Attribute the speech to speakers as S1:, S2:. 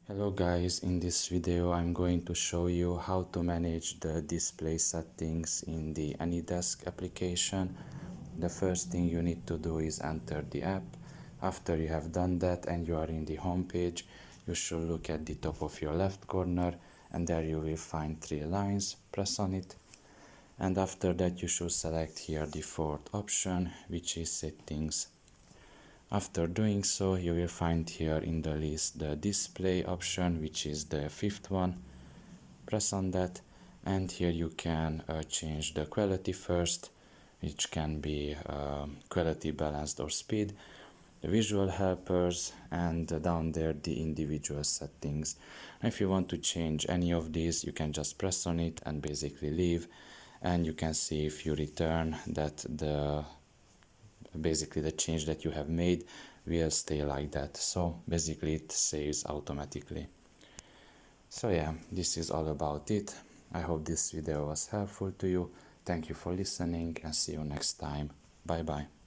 S1: Hello guys, in this video I'm going to show you how to manage the display settings in the AnyDesk application. The first thing you need to do is enter the app. After you have done that and you are in the home page, you should look at the top of your left corner and there you will find three lines. Press on it and after that you should select here the fourth option, which is settings. After doing so, you will find here in the list the display option, which is the fifth one. Press on that and here you can change the quality first, which can be quality, balanced or speed, the visual helpers, and down there the individual settings. If you want to change any of these, you can just press on it and basically leave, and you can see if you return that basically the change that you have made will stay like that. So basically it saves automatically. So yeah, this is all about it. I hope this video was helpful to you. Thank you for listening and see you next time. Bye bye.